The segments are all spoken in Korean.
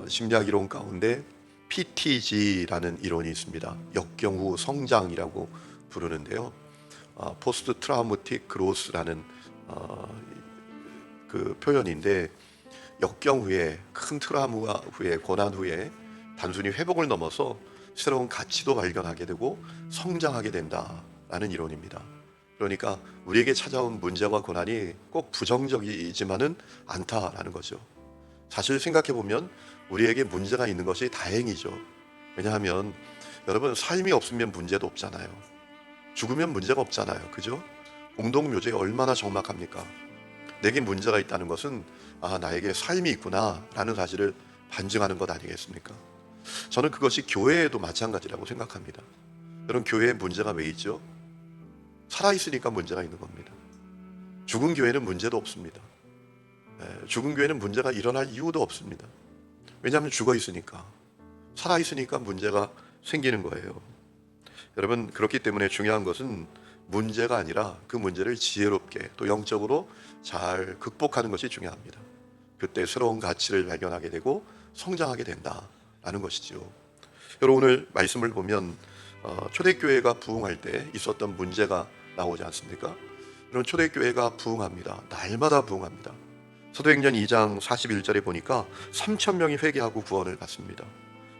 심리학 이론 가운데 PTG라는 이론이 있습니다. 역경후 성장이라고 부르는데요. 포스트 트라우마틱 그로스라는 그 표현인데, 역경 후에, 큰 트라우마 후에, 고난 후에 단순히 회복을 넘어서 새로운 가치도 발견하게 되고 성장하게 된다라는 이론입니다. 그러니까 우리에게 찾아온 문제와 고난이 꼭 부정적이지만은 않다라는 거죠. 사실 생각해 보면 우리에게 문제가 있는 것이 다행이죠. 왜냐하면 여러분, 삶이 없으면 문제도 없잖아요. 죽으면 문제가 없잖아요. 그죠? 공동묘지 얼마나 적막합니까? 내게 문제가 있다는 것은 나에게 삶이 있구나 라는 사실을 반증하는 것 아니겠습니까? 저는 그것이 교회에도 마찬가지라고 생각합니다. 여러분, 교회에 문제가 왜 있죠? 살아있으니까 문제가 있는 겁니다. 죽은 교회는 문제도 없습니다. 죽은 교회는 문제가 일어날 이유도 없습니다. 왜냐하면 죽어 있으니까, 살아 있으니까 문제가 생기는 거예요. 여러분, 그렇기 때문에 중요한 것은 문제가 아니라 그 문제를 지혜롭게 또 영적으로 잘 극복하는 것이 중요합니다. 그때 새로운 가치를 발견하게 되고 성장하게 된다라는 것이죠. 여러분, 오늘 말씀을 보면 초대교회가 부흥할 때 있었던 문제가 나오지 않습니까? 여러분, 초대교회가 부흥합니다. 날마다 부흥합니다. 사도행전 2장 41절에 보니까 3,000명이 회개하고 구원을 받습니다.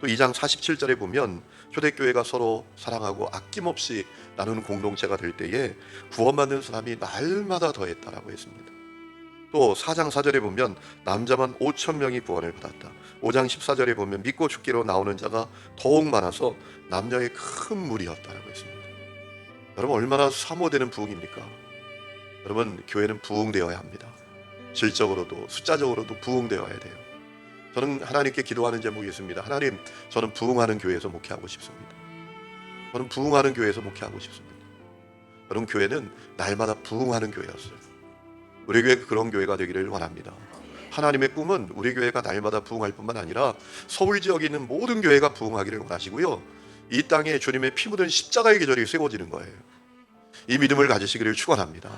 또 2장 47절에 보면 초대교회가 서로 사랑하고 아낌없이 나누는 공동체가 될 때에 구원받는 사람이 날마다 더했다라고 했습니다. 또 4장 4절에 보면 남자만 5,000명이 구원을 받았다. 5장 14절에 보면 믿고 죽기로 나오는 자가 더욱 많아서 남녀의 큰 무리였다라고 했습니다. 여러분, 얼마나 사모되는 부흥입니까? 여러분, 교회는 부흥되어야 합니다. 질적으로도 숫자적으로도 부흥되어야 돼요. 저는 하나님께 기도하는 제목이 있습니다. 하나님, 저는 부흥하는 교회에서 목회하고 싶습니다. 저는 부흥하는 교회에서 목회하고 싶습니다. 여러분, 교회는 날마다 부흥하는 교회였어요. 우리 교회가 그런 교회가 되기를 원합니다. 하나님의 꿈은 우리 교회가 날마다 부흥할 뿐만 아니라 서울 지역에 있는 모든 교회가 부흥하기를 원하시고요, 이 땅에 주님의 피 묻은 십자가의 계절이 세워지는 거예요. 이 믿음을 가지시기를 축원합니다.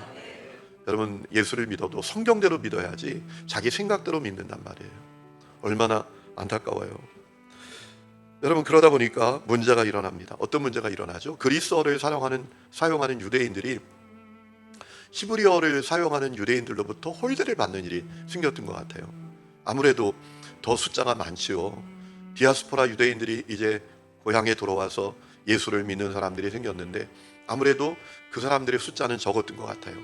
여러분, 예수를 믿어도 성경대로 믿어야지 자기 생각대로 믿는단 말이에요. 얼마나 안타까워요. 여러분, 그러다 보니까 문제가 일어납니다. 어떤 문제가 일어나죠? 그리스어를 사용하는 유대인들이 히브리어를 사용하는 유대인들로부터 홀대를 받는 일이 생겼던 것 같아요. 아무래도 더 숫자가 많지요. 디아스포라 유대인들이 이제 고향에 돌아와서 예수를 믿는 사람들이 생겼는데 아무래도 그 사람들의 숫자는 적었던 것 같아요.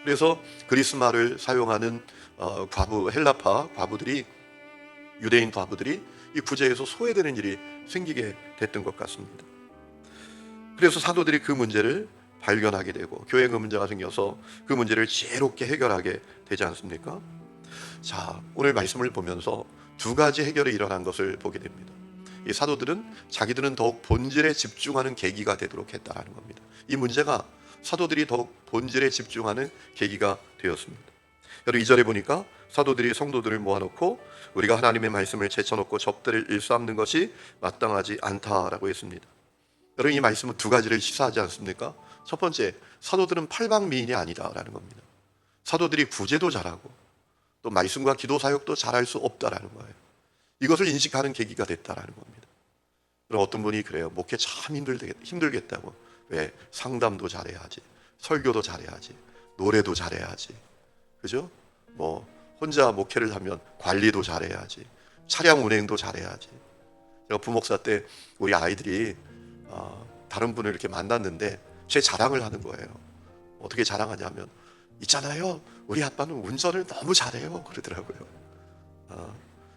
그래서 그리스말을 사용하는 헬라파 과부들이, 유대인 과부들이 이 구제에서 소외되는 일이 생기게 됐던 것 같습니다. 그래서 사도들이 그 문제를 발견하게 되고 교회에 그 문제가 생겨서 그 문제를 지혜롭게 해결하게 되지 않습니까? 자, 오늘 말씀을 보면서 두 가지 해결이 일어난 것을 보게 됩니다. 이 사도들은 자기들은 더욱 본질에 집중하는 계기가 되도록 했다라는 겁니다. 이 문제가 사도들이 더욱 본질에 집중하는 계기가 되었습니다. 여러분, 2절에 보니까 사도들이 성도들을 모아놓고 우리가 하나님의 말씀을 제쳐놓고 접대를 일삼는 것이 마땅하지 않다라고 했습니다. 여러분, 이 말씀은 두 가지를 시사하지 않습니까? 첫 번째, 사도들은 팔방미인이 아니다라는 겁니다. 사도들이 구제도 잘하고 또 말씀과 기도 사역도 잘할 수 없다라는 거예요. 이것을 인식하는 계기가 됐다라는 겁니다. 그럼 어떤 분이 그래요. 목회 참 힘들겠다고. 왜? 상담도 잘해야지, 설교도 잘해야지, 노래도 잘해야지, 그죠? 혼자 목회를 하면 관리도 잘해야지, 차량 운행도 잘해야지. 제가 부목사 때 우리 아이들이 다른 분을 이렇게 만났는데 제 자랑을 하는 거예요. 어떻게 자랑하냐면, 있잖아요, 우리 아빠는 운전을 너무 잘해요 그러더라고요.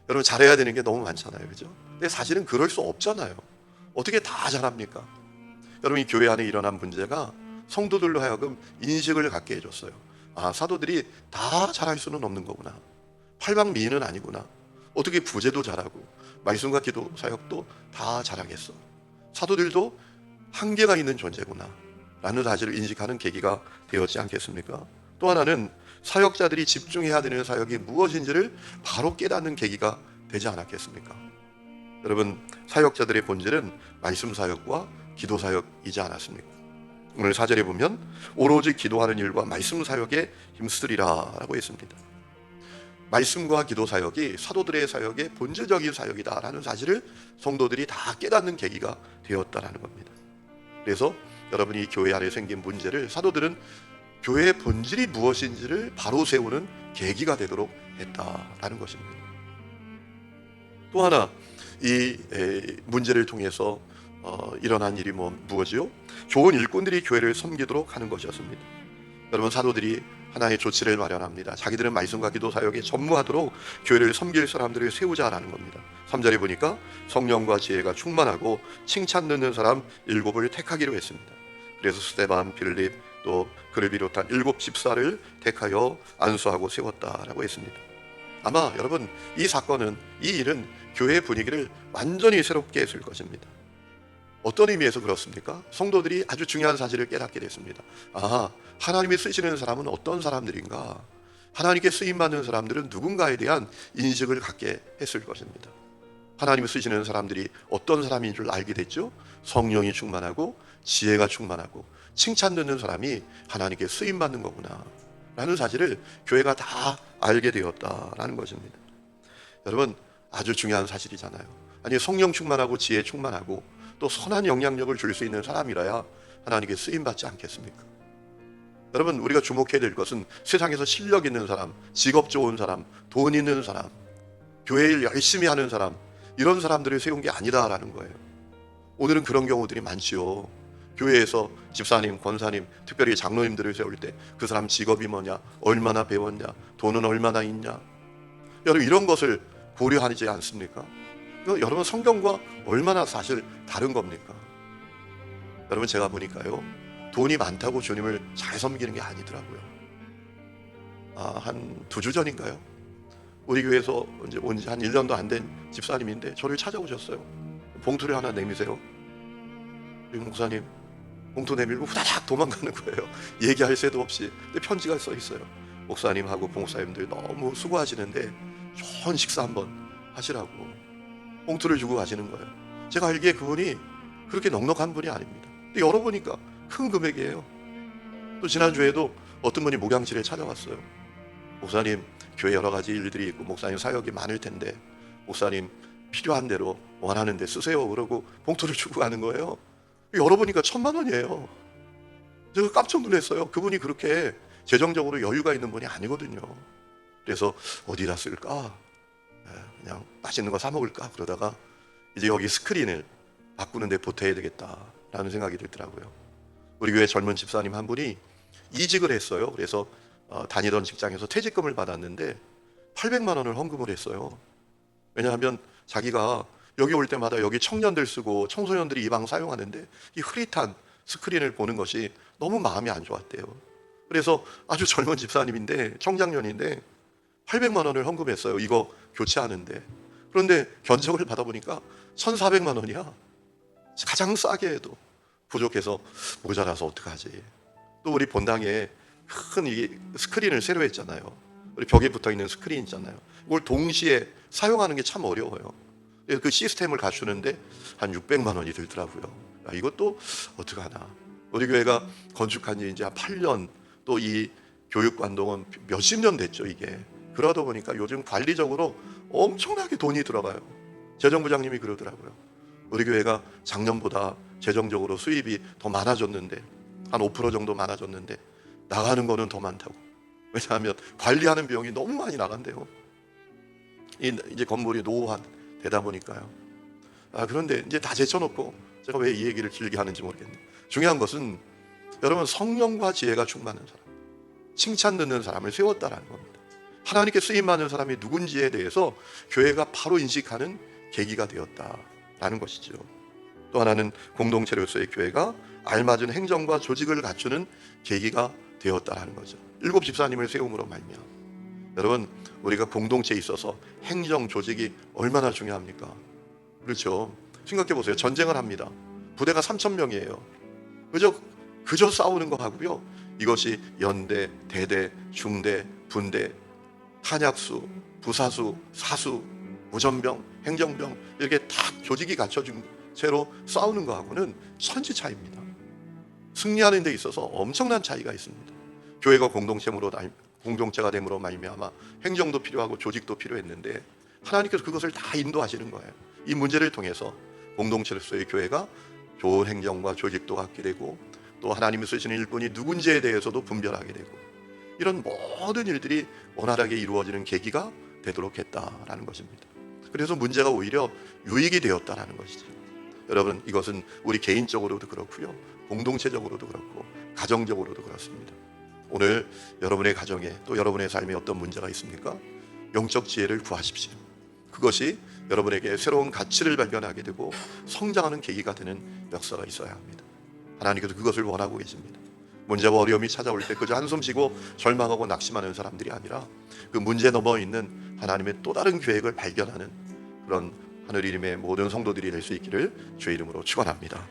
여러분, 잘해야 되는 게 너무 많잖아요, 그죠? 근데 사실은 그럴 수 없잖아요. 어떻게 다 잘합니까? 여러분, 이 교회 안에 일어난 문제가 성도들로 하여금 인식을 갖게 해줬어요. 사도들이 다 잘할 수는 없는 거구나. 팔방미인은 아니구나. 어떻게 구제도 잘하고 말씀과 기도 사역도 다 잘하겠어. 사도들도 한계가 있는 존재구나 라는 사실을 인식하는 계기가 되었지 않겠습니까? 또 하나는 사역자들이 집중해야 되는 사역이 무엇인지를 바로 깨닫는 계기가 되지 않았겠습니까? 여러분, 사역자들의 본질은 말씀 사역과 기도 사역이지 않았습니까? 오늘 4절에 보면 오로지 기도하는 일과 말씀 사역에 힘쓰리라 라고 했습니다. 말씀과 기도 사역이 사도들의 사역의 본질적인 사역이다라는 사실을 성도들이 다 깨닫는 계기가 되었다라는 겁니다. 그래서 여러분이 교회 안에 생긴 문제를 사도들은 교회의 본질이 무엇인지를 바로 세우는 계기가 되도록 했다라는 것입니다. 또 하나 이 문제를 통해서 일어난 일이 무엇이요? 좋은 일꾼들이 교회를 섬기도록 하는 것이었습니다. 여러분, 사도들이 하나의 조치를 마련합니다. 자기들은 말씀과 기도 사역에 전무하도록 교회를 섬길 사람들을 세우자라는 겁니다. 3절에 보니까 성령과 지혜가 충만하고 칭찬 듣는 사람 7을 택하기로 했습니다. 그래서 스데반, 빌립, 또 그를 비롯한 7 집사를 택하여 안수하고 세웠다라고 했습니다. 아마 여러분, 이 사건은, 이 일은 교회의 분위기를 완전히 새롭게 했을 것입니다. 어떤 의미에서 그렇습니까? 성도들이 아주 중요한 사실을 깨닫게 됐습니다. 하나님이 쓰시는 사람은 어떤 사람들인가? 하나님께 쓰임받는 사람들은 누군가에 대한 인식을 갖게 했을 것입니다. 하나님이 쓰시는 사람들이 어떤 사람인 줄 알게 됐죠? 성령이 충만하고 지혜가 충만하고 칭찬 듣는 사람이 하나님께 쓰임받는 거구나 라는 사실을 교회가 다 알게 되었다라는 것입니다. 여러분, 아주 중요한 사실이잖아요. 아니, 성령 충만하고 지혜 충만하고 또 선한 영향력을 줄 수 있는 사람이라야 하나님께 쓰임받지 않겠습니까? 여러분, 우리가 주목해야 될 것은 세상에서 실력 있는 사람, 직업 좋은 사람, 돈 있는 사람, 교회 일 열심히 하는 사람, 이런 사람들을 세운 게 아니다라는 거예요. 오늘은 그런 경우들이 많지요. 교회에서 집사님, 권사님, 특별히 장로님들을 세울 때 그 사람 직업이 뭐냐, 얼마나 배웠냐, 돈은 얼마나 있냐, 여러분, 이런 것을 고려하지 않습니까? 여러분, 성경과 얼마나 사실 다른 겁니까? 여러분, 제가 보니까요, 돈이 많다고 주님을 잘 섬기는 게 아니더라고요. 한 2주 전인가요? 우리 교회에서 이제 온 지 한 1년도 안 된 집사님인데 저를 찾아오셨어요. 봉투를 하나 내미세요. 목사님, 봉투 내밀고 후다닥 도망가는 거예요. 얘기할 새도 없이. 근데 편지가 써 있어요. 목사님하고 봉사님들 너무 수고하시는데 좋은 식사 한번 하시라고 봉투를 주고 가시는 거예요. 제가 알기에 그분이 그렇게 넉넉한 분이 아닙니다. 근데 열어보니까 큰 금액이에요. 또 지난주에도 어떤 분이 목양실에 찾아왔어요. 목사님, 교회 여러 가지 일들이 있고 목사님 사역이 많을 텐데 목사님 필요한 대로 원하는 데 쓰세요. 그러고 봉투를 주고 가는 거예요. 열어보니까 1,000만 원이에요. 제가 깜짝 놀랐어요. 그분이 그렇게 재정적으로 여유가 있는 분이 아니거든요. 그래서 어디다 쓸까? 그냥 맛있는 거 사 먹을까? 그러다가 이제 여기 스크린을 바꾸는 데 보태야 되겠다라는 생각이 들더라고요. 우리 교회 젊은 집사님 한 분이 이직을 했어요. 그래서 다니던 직장에서 퇴직금을 받았는데 800만 원을 헌금을 했어요. 왜냐하면 자기가 여기 올 때마다 여기 청년들 쓰고 청소년들이 이 방 사용하는데 이 흐릿한 스크린을 보는 것이 너무 마음이 안 좋았대요. 그래서 아주 젊은 집사님인데, 청장년인데 800만 원을 헌금했어요. 이거 교체하는데. 그런데 견적을 받아보니까 1,400만 원이야. 가장 싸게 해도 부족해서 모자라서 어떡하지. 또 우리 본당에 큰 이 스크린을 새로 했잖아요. 우리 벽에 붙어있는 스크린 있잖아요. 이걸 동시에 사용하는 게 참 어려워요. 그 시스템을 갖추는데 한 600만 원이 들더라고요. 이것도 어떡하나. 우리 교회가 건축한 지 이제 한 8년, 또 이 교육관동은 몇십 년 됐죠, 이게. 그러다 보니까 요즘 관리적으로 엄청나게 돈이 들어가요. 재정부장님이 그러더라고요. 우리 교회가 작년보다 재정적으로 수입이 더 많아졌는데, 한 5% 정도 많아졌는데 나가는 거는 더 많다고. 왜냐하면 관리하는 비용이 너무 많이 나간대요. 이제 건물이 노후화 되다 보니까요. 그런데 이제 다 제쳐놓고 제가 왜 이 얘기를 길게 하는지 모르겠네요. 중요한 것은 여러분, 성령과 지혜가 충만한 사람, 칭찬 듣는 사람을 세웠다라는 겁니다. 하나님께 쓰임받는 사람이 누군지에 대해서 교회가 바로 인식하는 계기가 되었다라는 것이죠. 또 하나는 공동체로서의 교회가 알맞은 행정과 조직을 갖추는 계기가 되었다라는 거죠. 7 집사님을 세움으로 말미암아. 여러분, 우리가 공동체에 있어서 행정 조직이 얼마나 중요합니까? 그렇죠. 생각해 보세요. 전쟁을 합니다. 부대가 3,000명이에요. 그저 싸우는 거 하고요. 이것이 연대, 대대, 중대, 분대, 탄약수, 부사수, 사수, 무전병, 행정병, 이렇게 다 조직이 갖춰진 채로 싸우는 거하고는 천지 차이입니다. 승리하는 데 있어서 엄청난 차이가 있습니다. 교회가 공동체가 됨으로 말미암아 행정도 필요하고 조직도 필요했는데 하나님께서 그것을 다 인도하시는 거예요. 이 문제를 통해서 공동체로서의 교회가 좋은 행정과 조직도 갖게 되고 또 하나님이 쓰시는 일꾼이 누군지에 대해서도 분별하게 되고 이런 모든 일들이 원활하게 이루어지는 계기가 되도록 했다라는 것입니다. 그래서 문제가 오히려 유익이 되었다라는 것이죠. 여러분, 이것은 우리 개인적으로도 그렇고요, 공동체적으로도 그렇고 가정적으로도 그렇습니다. 오늘 여러분의 가정에 또 여러분의 삶에 어떤 문제가 있습니까? 영적 지혜를 구하십시오. 그것이 여러분에게 새로운 가치를 발견하게 되고 성장하는 계기가 되는 역사가 있어야 합니다. 하나님께서 그것을 원하고 계십니다. 문제와 어려움이 찾아올 때 그저 한숨 쉬고 절망하고 낙심하는 사람들이 아니라 그 문제 넘어 있는 하나님의 또 다른 계획을 발견하는 그런 하늘 이름의 모든 성도들이 될 수 있기를 주의 이름으로 축원합니다.